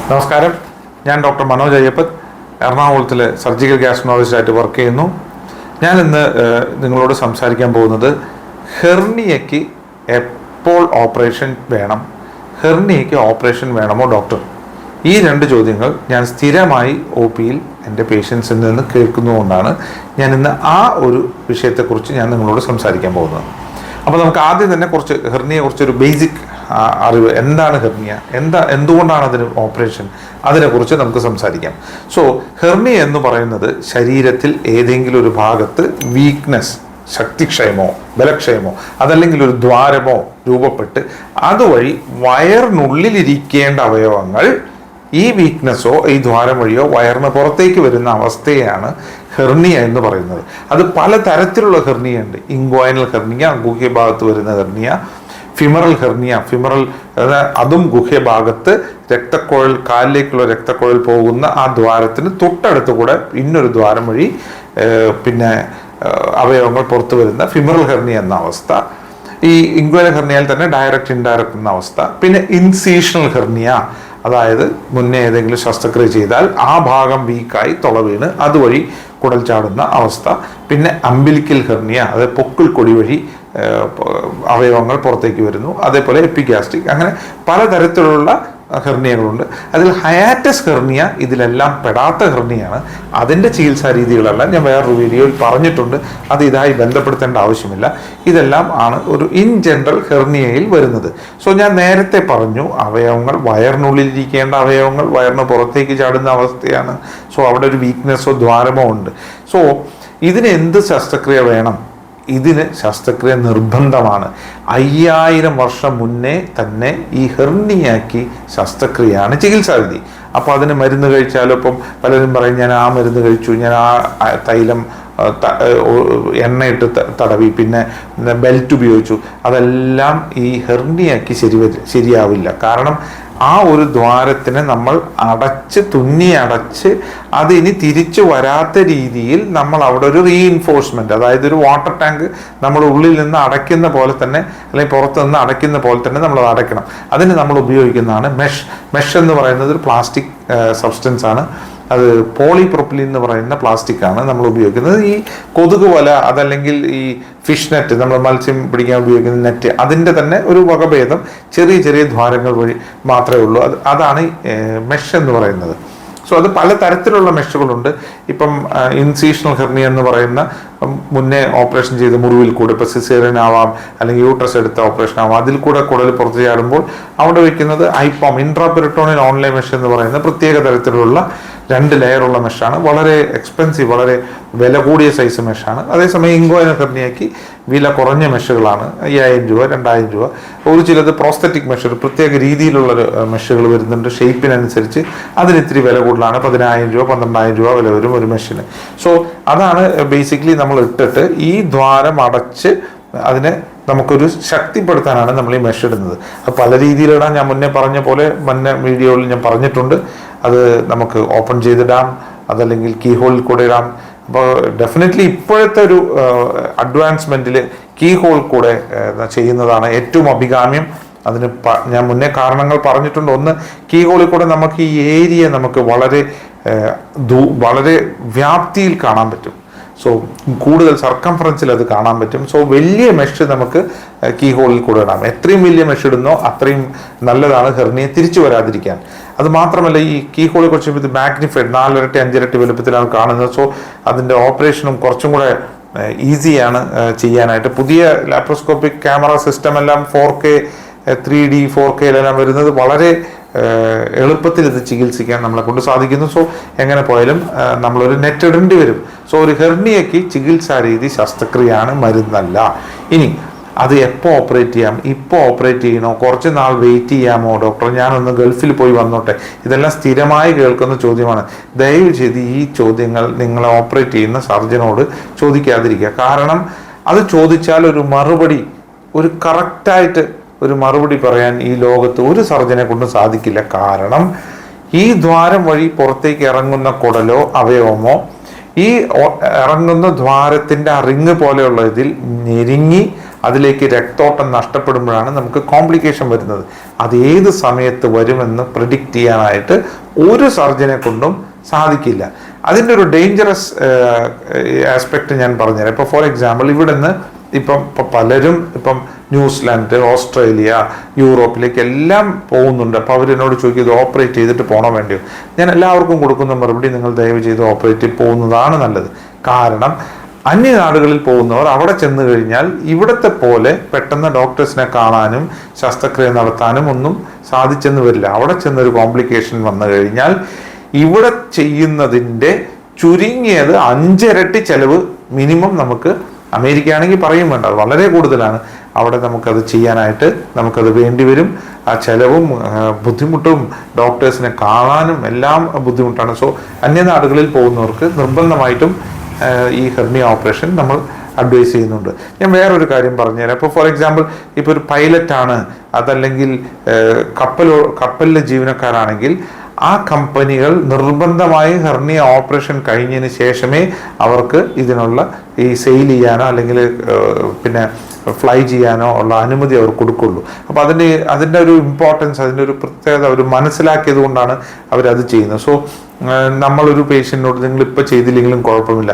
നമസ്കാരം, ഞാൻ ഡോക്ടർ മനോജ് അയ്യപ്പൻ, എറണാകുളത്തിലെ സർജിക്കൽ ഗ്യാസ്ട്രോളജിസ്റ്റായിട്ട് വർക്ക് ചെയ്യുന്നു. ഞാൻ ഇന്ന് നിങ്ങളോട് സംസാരിക്കാൻ പോകുന്നത് ഹെർണിയയ്ക്ക് എപ്പോൾ ഓപ്പറേഷൻ വേണം, ഹെർണിയയ്ക്ക് ഓപ്പറേഷൻ വേണമോ ഡോക്ടർ? ഈ രണ്ട് ചോദ്യങ്ങൾ ഞാൻ സ്ഥിരമായി ഒ പിയിൽ എൻ്റെ പേഷ്യൻസിൽ നിന്ന് കേൾക്കുന്നതുകൊണ്ടാണ് ഞാൻ ഇന്ന് ആ ഒരു വിഷയത്തെക്കുറിച്ച് ഞാൻ നിങ്ങളോട് സംസാരിക്കാൻ പോകുന്നത്. അപ്പോൾ നമുക്ക് ആദ്യം തന്നെ ഹെർണിയെക്കുറിച്ചൊരു ബേസിക് അറിവ്, എന്താണ് ഹെർണിയ, എന്തുകൊണ്ടാണ് അതിന് ഓപ്പറേഷൻ, അതിനെക്കുറിച്ച് നമുക്ക് സംസാരിക്കാം. സോ ഹെർണിയ എന്ന് പറയുന്നത് ശരീരത്തിൽ ഏതെങ്കിലും ഒരു ഭാഗത്ത് വീക്ക്നെസ്, ശക്തിക്ഷയമോ ബലക്ഷയമോ അതല്ലെങ്കിൽ ഒരു ദ്വാരമോ രൂപപ്പെട്ട് അതുവഴി വയറിനുള്ളിലിരിക്കേണ്ട അവയവങ്ങൾ ഈ വീക്ക്നെസ്സോ ഈ ദ്വാരം വഴിയോ വയറിന് പുറത്തേക്ക് വരുന്ന അവസ്ഥയാണ് ഹെർണിയ എന്ന് പറയുന്നത്. അത് പല തരത്തിലുള്ള ഹെർണിയ ഉണ്ട്. ഇൻഗ്വൈനൽ ഹെർണിയ, ഗുഹ്യഭാഗത്ത് വരുന്ന ഹെർണിയ, ഫിമറൽ ഹെർണിയ, അതും ഗുഹ്യഭാഗത്ത് രക്തക്കുഴൽ, കാലിലേക്കുള്ള രക്തക്കുഴൽ പോകുന്ന ആ ദ്വാരത്തിന് തൊട്ടടുത്ത് കൂടെ ഇന്നൊരു ദ്വാരം വഴി പിന്നെ അവയവങ്ങൾ പുറത്തു വരുന്ന ഫിമറൽ ഹെർണിയ എന്ന അവസ്ഥ. ഈ ഇൻഗ്വൈനൽ ഹെർണിയയിൽ തന്നെ ഡയറക്റ്റ് ഇൻഡയറക്റ്റ് എന്ന അവസ്ഥ. പിന്നെ ഇൻസീഷണൽ ഹെർണിയ, അതായത് മുന്നേ ഏതെങ്കിലും ശസ്ത്രക്രിയ ചെയ്താൽ ആ ഭാഗം വീക്കായി തുളവീണ് അതുവഴി കുടൽ ചാടുന്ന അവസ്ഥ. പിന്നെ അംബിലിക്കൽ ഹെർണിയ, അതായത് പൊക്കിൾ കൊടി വഴി അവയവങ്ങൾ പുറത്തേക്ക് വരുന്നു. അതേപോലെ എപ്പിഗ്യാസ്ട്രിക്, അങ്ങനെ പലതരത്തിലുള്ള ഹെർണിയകളുണ്ട്. അതിൽ ഹയാറ്റസ് ഹെർണിയ ഇതിലെല്ലാം പെടാത്ത ഹെർണിയാണ്. അതിൻ്റെ ചികിത്സാ രീതികളെല്ലാം ഞാൻ വേറൊരു വീഡിയോയിൽ പറഞ്ഞിട്ടുണ്ട്, അത് ഇതായി ബന്ധപ്പെടുത്തേണ്ട ആവശ്യമില്ല. ഇതെല്ലാം ആണ് ഒരു ഇൻ ജനറൽ ഹെർണിയയിൽ വരുന്നത്. സോ ഞാൻ നേരത്തെ പറഞ്ഞു, അവയവങ്ങൾ വയറിനുള്ളിലിരിക്കേണ്ട അവയവങ്ങൾ വയറിന് പുറത്തേക്ക് ചാടുന്ന അവസ്ഥയാണ്. സോ അവിടെ ഒരു വീക്ക്നെസ്സോ ദ്വാരമോ ഉണ്ട്. സോ ഇതിന് എന്ത് ശസ്ത്രക്രിയ വേണം? ഇതിന് ശസ്ത്രക്രിയ നിർബന്ധമാണ്. 5000 വർഷം മുന്നേ തന്നെ ഈ ഹെർണിയയ്ക്ക് ശസ്ത്രക്രിയയാണ് ചികിത്സാവിധി. അപ്പോൾ അതിന് മരുന്ന് കഴിച്ചാലും, ഇപ്പം പലരും പറയും ഞാൻ ആ മരുന്ന് കഴിച്ചു, ഞാൻ ആ തൈലം എണ്ണയിട്ട് തടവി, പിന്നെ ബെൽറ്റ് ഉപയോഗിച്ചു, അതെല്ലാം ഈ ഹെർണിയയ്ക്ക് ശരിയാവില്ല. കാരണം ആ ഒരു ദ്വാരത്തിനെ നമ്മൾ തുന്നി അടച്ച് അതിനി തിരിച്ചു വരാത്ത രീതിയിൽ നമ്മൾ അവിടെ ഒരു റീഇൻഫോഴ്സ്മെന്റ്, അതായത് ഒരു വാട്ടർ ടാങ്ക് നമ്മൾ ഉള്ളിൽ നിന്ന് അടയ്ക്കുന്ന പോലെ തന്നെ, അല്ലെങ്കിൽ പുറത്ത് നിന്ന് അടയ്ക്കുന്ന പോലെ തന്നെ നമ്മൾ അത് അടയ്ക്കണം. അതിന് നമ്മൾ ഉപയോഗിക്കുന്നതാണ് മെഷ് എന്ന് പറയുന്നത് ഒരു പ്ലാസ്റ്റിക് സബ്സ്റ്റൻസ് ആണ്. അത് പോളിപ്രൊപ്പിലിൻ എന്ന് പറയുന്ന പ്ലാസ്റ്റിക് ആണ് നമ്മൾ ഉപയോഗിക്കുന്നത്. ഈ കൊതുക് വല, അതല്ലെങ്കിൽ ഈ ഫിഷ് നെറ്റ്, നമ്മൾ മത്സ്യം പിടിക്കാൻ ഉപയോഗിക്കുന്ന നെറ്റ്, അതിൻ്റെ തന്നെ ഒരു വകഭേദം, ചെറിയ ചെറിയ ദ്വാരങ്ങൾ വഴി മാത്രമേ ഉള്ളൂ. അതാണ് മെഷ് എന്ന് പറയുന്നത്. സോ അത് പല തരത്തിലുള്ള മെഷുകളുണ്ട്. ഇപ്പം ഇൻസീഷണൽ ഹെർണിയ എന്ന് പറയുന്ന മുന്നേ ഓപ്പറേഷൻ ചെയ്ത മുറിവിൽ കൂടെ, ഇപ്പോൾ സിസേറിയൻ ആവാം അല്ലെങ്കിൽ യൂട്രസ് എടുത്ത ഓപ്പറേഷൻ ആവാം, അതിൽ കൂടെ കുടൽ പുറത്തു ചാടുമ്പോൾ അവിടെ വയ്ക്കുന്നത് ഐപോം, ഇൻട്രാപെരിട്ടോണിയൽ ഓൺലൈൻ മെഷ് എന്ന് പറയുന്ന പ്രത്യേക തരത്തിലുള്ള 2 ലെയറുള്ള മെഷാണ്. വളരെ എക്സ്പെൻസീവ്, വളരെ വില കൂടിയ സൈസ് മെഷാണ്. അതേസമയം ഇൻഗ്വൈനൽ ഹെർണിയയ്ക്ക് വില കുറഞ്ഞ മെഷുകളാണ്. 5000 രൂപ, 2000 രൂപ. ഒരു ചിലത് പ്രോസ്തറ്റിക് മെഷർ, പ്രത്യേക രീതിയിലുള്ള മെഷുകൾ വരുന്നുണ്ട് ഷേപ്പിനനുസരിച്ച്. അതിന് ഇത്തിരി വില കൂടുതലാണ്. 10000 രൂപ, 12000 രൂപ വില വരും ഒരു മെഷീന്. സോ അതാണ് ബേസിക്കലി നമ്മൾ ഇട്ടിട്ട് ഈ ദ്വാരം അടച്ച് അതിനെ നമുക്കൊരു ശക്തിപ്പെടുത്താനാണ് നമ്മൾ ഈ മെഷ് ഇടുന്നത്. അത് പല രീതിയിലിടാൻ ഞാൻ മുന്നേ പറഞ്ഞ പോലെ മുന്നേ വീഡിയോയിൽ ഞാൻ പറഞ്ഞിട്ടുണ്ട്. അത് നമുക്ക് ഓപ്പൺ ചെയ്തിടാം, അതല്ലെങ്കിൽ കീ ഹോളിൽ കൂടെ ഇടാം. അപ്പോൾ ഡെഫിനറ്റ്ലി ഇപ്പോഴത്തെ ഒരു അഡ്വാൻസ്മെൻറ്റിൽ കീ ഹോൾ കൂടെ ചെയ്യുന്നതാണ് ഏറ്റവും അഭികാമ്യം. അതിന് ഞാൻ മുന്നേ കാരണങ്ങൾ പറഞ്ഞിട്ടുണ്ട്. ഒന്ന്, കീ ഹോളിൽ കൂടെ നമുക്ക് ഈ ഏരിയ നമുക്ക് വളരെ വ്യാപ്തിയിൽ കാണാൻ പറ്റും. സോ കൂടുതൽ സർക്കംഫറൻസിൽ അത് കാണാൻ പറ്റും. സോ വലിയ മെഷ് നമുക്ക് കീ ഹോളിൽ കൂടെ ഇടാം. എത്രയും വലിയ മെഷ് ഇടുന്നോ അത്രയും നല്ലതാണ് ഹെർണിയ തിരിച്ചു വരാതിരിക്കാൻ. അത് മാത്രമല്ല, ഈ കീ ഹോളിൽ കുറച്ച് ഇത് മാഗ്നിഫൈഡ് 4 ഇരട്ടി 5 ഇരട്ടി വലുപ്പത്തിലാണ് കാണുന്നത്. സോ അതിൻ്റെ ഓപ്പറേഷനും കുറച്ചും കൂടെ ഈസിയാണ് ചെയ്യാനായിട്ട്. പുതിയ ലാപ്രോസ്കോപ്പിക് ക്യാമറ സിസ്റ്റം എല്ലാം 4K 3D 4Kയിലെല്ലാം വരുന്നത് വളരെ എളുപ്പത്തിൽ ഇത് ചികിത്സിക്കാൻ നമ്മളെ കൊണ്ട് സാധിക്കുന്നു. സോ എങ്ങനെ പോയാലും നമ്മളൊരു നെറ്റ് ഇടേണ്ടി വരും. സോ ഒരു ഹെർണിയയ്ക്ക് ചികിത്സാ രീതി ശസ്ത്രക്രിയയാണ്, മരുന്നല്ല. ഇനി അത് എപ്പോൾ ഓപ്പറേറ്റ് ചെയ്യാം, ഇപ്പോൾ ഓപ്പറേറ്റ് ചെയ്യണോ, കുറച്ച് നാൾ വെയിറ്റ് ചെയ്യാമോ ഡോക്ടർ, ഞാനൊന്ന് ഗൾഫിൽ പോയി വന്നോട്ടെ, ഇതെല്ലാം സ്ഥിരമായി കേൾക്കുന്ന ചോദ്യമാണ്. ദയവ് ചെയ്ത് ഈ ചോദ്യങ്ങൾ നിങ്ങളെ ഓപ്പറേറ്റ് ചെയ്യുന്ന സർജനോട് ചോദിക്കാതിരിക്കുക. കാരണം അത് ചോദിച്ചാൽ ഒരു കറക്റ്റായിട്ട് ഒരു മറുപടി പറയാൻ ഈ ലോകത്ത് ഒരു സർജനെ കൊണ്ട് സാധിക്കില്ല. കാരണം ഈ ദ്വാരം വഴി പുറത്തേക്ക് ഇറങ്ങുന്ന കുടലോ അവയവമോ ഈ ഇറങ്ങുന്ന ദ്വാരത്തിൻ്റെ ആ റിങ് പോലെയുള്ള ഇതിൽ ഞെരുങ്ങി അതിലേക്ക് രക്തോട്ടം നഷ്ടപ്പെടുമ്പോഴാണ് നമുക്ക് കോംപ്ലിക്കേഷൻ വരുന്നത്. അത് ഏത് സമയത്ത് വരുമെന്ന് പ്രിഡിക്റ്റ് ചെയ്യാനായിട്ട് ഒരു സർജനെ കൊണ്ടും സാധിക്കില്ല. അതിൻ്റെ ഒരു ഡേഞ്ചറസ് ആസ്പെക്ട് ഞാൻ പറഞ്ഞുതരാം. ഇപ്പോൾ ഫോർ എക്സാമ്പിൾ ഇവിടെ നിന്ന് ഇപ്പം പലരും ഇപ്പം ന്യൂസിലാൻഡ്, ഓസ്ട്രേലിയ, യൂറോപ്പിലേക്ക് എല്ലാം പോകുന്നുണ്ട്. അപ്പോൾ അവരെന്നോട് ചോദിക്കും ഇത് ഓപ്പറേറ്റ് ചെയ്തിട്ട് പോകണോ വേണ്ടിയോ? ഞാൻ എല്ലാവർക്കും കൊടുക്കുന്ന മറുപടി നിങ്ങൾ ദയവ് ചെയ്ത് ഓപ്പറേറ്റ് പോകുന്നതാണ് നല്ലത്. കാരണം അന്യനാടുകളിൽ പോകുന്നവർ അവിടെ ചെന്ന് കഴിഞ്ഞാൽ ഇവിടത്തെ പോലെ പെട്ടെന്ന് ഡോക്ടേഴ്സിനെ കാണാനും ശസ്ത്രക്രിയ നടത്താനും ഒന്നും സാധിച്ചെന്ന് വരില്ല. അവിടെ ചെന്നൊരു കോംപ്ലിക്കേഷൻ വന്നു കഴിഞ്ഞാൽ ഇവിടെ ചെയ്യുന്നതിൻ്റെ ചുരുങ്ങിയത് 5 ഇരട്ടി ചെലവ് മിനിമം നമുക്ക്, അമേരിക്ക ആണെങ്കിൽ പറയും വേണ്ട, അത് വളരെ കൂടുതലാണ്. അവിടെ നമുക്കത് ചെയ്യാനായിട്ട് നമുക്കത് വേണ്ടി വരും. ആ ചെലവും ബുദ്ധിമുട്ടും ഡോക്ടേഴ്സിനെ കാണാനും എല്ലാം ബുദ്ധിമുട്ടാണ്. സോ അന്യനാടുകളിൽ പോകുന്നവർക്ക് നിർബന്ധമായിട്ടും ഈ ഹെർണിയ ഓപ്പറേഷൻ നമ്മൾ അഡ്വൈസ് ചെയ്യുന്നുണ്ട്. ഞാൻ വേറൊരു കാര്യം പറഞ്ഞുതരാം. ഇപ്പോൾ ഫോർ എക്സാമ്പിൾ ഇപ്പോൾ ഒരു പൈലറ്റാണ്, അതല്ലെങ്കിൽ കപ്പലിലെ ജീവനക്കാരാണെങ്കിൽ ആ കമ്പനികൾ നിർബന്ധമായി ഹെർണിയ ഓപ്പറേഷൻ കഴിഞ്ഞതിന് ശേഷമേ അവർക്ക് ഇതിനുള്ള ഈ സെയിൽ ചെയ്യാനോ അല്ലെങ്കിൽ പിന്നെ ഫ്ലൈ ചെയ്യാനോ ഉള്ള അനുമതി അവർ കൊടുക്കുള്ളൂ. അപ്പോൾ അതിൻ്റെ ഒരു ഇമ്പോർട്ടൻസ്, അതിൻ്റെ ഒരു പ്രത്യേകത അവർ മനസ്സിലാക്കിയത് കൊണ്ടാണ് അവരത് ചെയ്യുന്നത്. സോ നമ്മളൊരു പേഷ്യൻറ്റിനോട് നിങ്ങളിപ്പോൾ ചെയ്തില്ലെങ്കിലും കുഴപ്പമില്ല,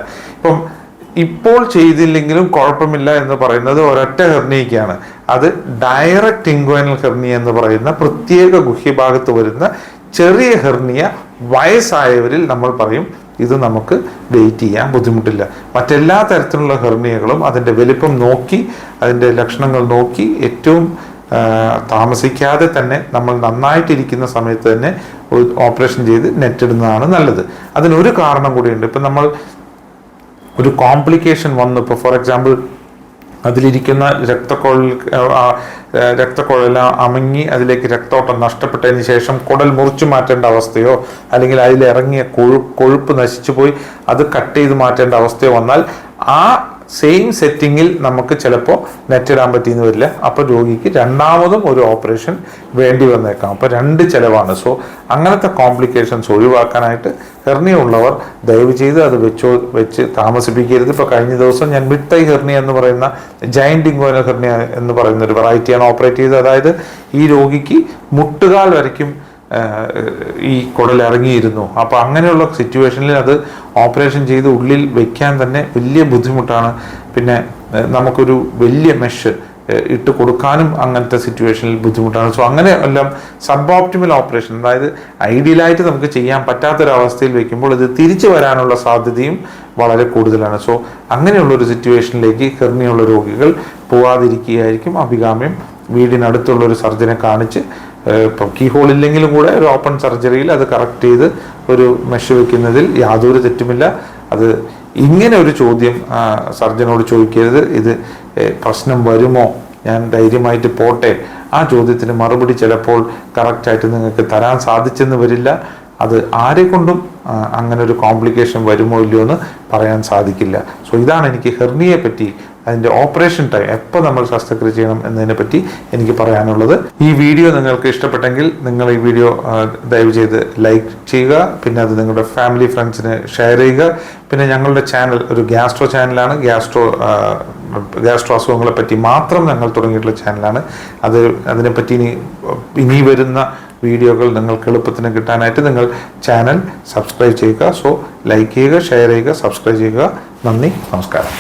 ഇപ്പോൾ ചെയ്തില്ലെങ്കിലും കുഴപ്പമില്ല എന്ന് പറയുന്നത് ഒരൊറ്റ ഹെർണിയയ്ക്കാണ്. അത് ഡയറക്റ്റ് ഇൻഗ്വൈനൽ ഹെർണിയ എന്ന് പറയുന്ന പ്രത്യേക ഗുഹ്യഭാഗത്ത് വരുന്ന ചെറിയ ഹെർണിയ വയസ്സായവരിൽ നമ്മൾ പറയും ഇത് നമുക്ക് വെയിറ്റ് ചെയ്യാൻ ബുദ്ധിമുട്ടില്ല. മറ്റെല്ലാ തരത്തിലുള്ള ഹെർണിയകളും അതിൻ്റെ വലിപ്പം നോക്കി അതിൻ്റെ ലക്ഷണങ്ങൾ നോക്കി ഏറ്റവും താമസിക്കാതെ തന്നെ നമ്മൾ നന്നായിട്ടിരിക്കുന്ന സമയത്ത് തന്നെ ഓപ്പറേഷൻ ചെയ്ത് നെറ്റിടുന്നതാണ് നല്ലത്. അതിനൊരു കാരണം കൂടിയുണ്ട്. ഇപ്പം നമ്മൾ ഒരു കോംപ്ലിക്കേഷൻ വന്നു, ഇപ്പോൾ ഫോർ എക്സാമ്പിൾ അതിലിരിക്കുന്ന രക്തക്കുഴലെല്ലാം അമങ്ങി അതിലേക്ക് രക്തോട്ടം നഷ്ടപ്പെട്ടതിന് ശേഷം കുടൽ മുറിച്ചു മാറ്റേണ്ട അവസ്ഥയോ അല്ലെങ്കിൽ അതിലിറങ്ങിയ കൊഴുപ്പ് നശിച്ചു പോയി അത് കട്ട് ചെയ്ത് മാറ്റേണ്ട അവസ്ഥയോ വന്നാൽ ആ സെയിം സെറ്റിങ്ങിൽ നമുക്ക് ചിലപ്പോൾ നെറ്റിടാൻ പറ്റിയെന്ന് വരില്ല. അപ്പോൾ രോഗിക്ക് രണ്ടാമതും ഒരു ഓപ്പറേഷൻ വേണ്ടി വന്നേക്കാം. അപ്പോൾ 2 ചിലവാണ്. സോ അങ്ങനത്തെ കോംപ്ലിക്കേഷൻസ് ഒഴിവാക്കാനായിട്ട് ഹെർണിയ ഉള്ളവർ ദയവ് ചെയ്ത് അത് വെച്ച് താമസിപ്പിക്കരുത്. ഇപ്പോൾ കഴിഞ്ഞ ദിവസം ഞാൻ മിഡ് തൈ ഹെർണിയ എന്ന് പറയുന്ന ജയന്റ് ഇൻഗ്വൈനൽ ഹെർണിയ എന്ന് പറയുന്ന ഒരു വെറൈറ്റിയാണ് ഓപ്പറേറ്റ് ചെയ്തത്. അതായത് ഈ രോഗിക്ക് മുട്ടുകാൽ വരയ്ക്കും ഈ കുടലിറങ്ങിയിരുന്നു. അപ്പോൾ അങ്ങനെയുള്ള സിറ്റുവേഷനിൽ അത് ഓപ്പറേഷൻ ചെയ്ത് ഉള്ളിൽ വെക്കാൻ തന്നെ വലിയ ബുദ്ധിമുട്ടാണ്. പിന്നെ നമുക്കൊരു വലിയ മെഷ് ഇട്ട് കൊടുക്കാനും അങ്ങനത്തെ സിറ്റുവേഷനിൽ ബുദ്ധിമുട്ടാണ്. സോ അങ്ങനെ എല്ലാം സബ് ഓപ്റ്റിമൽ ഓപ്പറേഷൻ, അതായത് ഐഡിയലായിട്ട് നമുക്ക് ചെയ്യാൻ പറ്റാത്തൊരവസ്ഥയിൽ വെക്കുമ്പോൾ ഇത് തിരിച്ചു വരാനുള്ള സാധ്യതയും വളരെ കൂടുതലാണ്. സോ അങ്ങനെയുള്ളൊരു സിറ്റുവേഷനിലേക്ക് ഹെർണിയുള്ള രോഗികൾ പോവാതിരിക്കുകയായിരിക്കും അഭികാമ്യം. വീടിനടുത്തുള്ള ഒരു സർജനെ കാണിച്ച് ഇപ്പം കീ ഹോൾ ഇല്ലെങ്കിലും കൂടെ ഒരു ഓപ്പൺ സർജറിയിൽ അത് കറക്റ്റ് ചെയ്ത് ഒരു മെഷ് വെക്കുന്നതിൽ യാതൊരു തെറ്റുമില്ല. അത് ഇങ്ങനെ ഒരു ചോദ്യം സർജനോട് ചോദിക്കരുത്, ഇത് പ്രശ്നം വരുമോ, ഞാൻ ധൈര്യമായിട്ട് പോട്ടെ. ആ ചോദ്യത്തിന് മറുപടി ചിലപ്പോൾ കറക്റ്റായിട്ട് നിങ്ങൾക്ക് തരാൻ സാധിച്ചെന്ന് വരില്ല. അത് ആരെ കൊണ്ടും അങ്ങനെ ഒരു കോംപ്ലിക്കേഷൻ വരുമോ ഇല്ലയോ എന്ന് പറയാൻ സാധിക്കില്ല. സോ ഇതാണ് എനിക്ക് ഹെർണിയെ പറ്റി, അതിൻ്റെ ഓപ്പറേഷൻ ടൈം എപ്പോൾ നമ്മൾ ശസ്ത്രക്രിയ ചെയ്യണം എന്നതിനെ പറ്റി എനിക്ക് പറയാനുള്ളത്. ഈ വീഡിയോ നിങ്ങൾക്ക് ഇഷ്ടപ്പെട്ടെങ്കിൽ നിങ്ങൾ ഈ വീഡിയോ ദയവ് ചെയ്ത് ലൈക്ക് ചെയ്യുക, പിന്നെ അത് നിങ്ങളുടെ ഫാമിലി ഫ്രണ്ട്സിന് ഷെയർ ചെയ്യുക. പിന്നെ ഞങ്ങളുടെ ചാനൽ ഒരു ഗ്യാസ്ട്രോ ചാനലാണ്. ഗ്യാസ്ട്രോ അസുഖങ്ങളെ പറ്റി മാത്രം ഞങ്ങൾ തുടങ്ങിയിട്ടുള്ള ചാനലാണ്. അതിനെപ്പറ്റി ഇനി വരുന്ന വീഡിയോകൾ നിങ്ങൾക്ക് എളുപ്പത്തിന് കിട്ടാനായിട്ട് നിങ്ങൾ ചാനൽ സബ്സ്ക്രൈബ് ചെയ്യുക. സോ ലൈക്ക് ചെയ്യുക, ഷെയർ ചെയ്യുക, സബ്സ്ക്രൈബ് ചെയ്യുക. നന്ദി, നമസ്കാരം.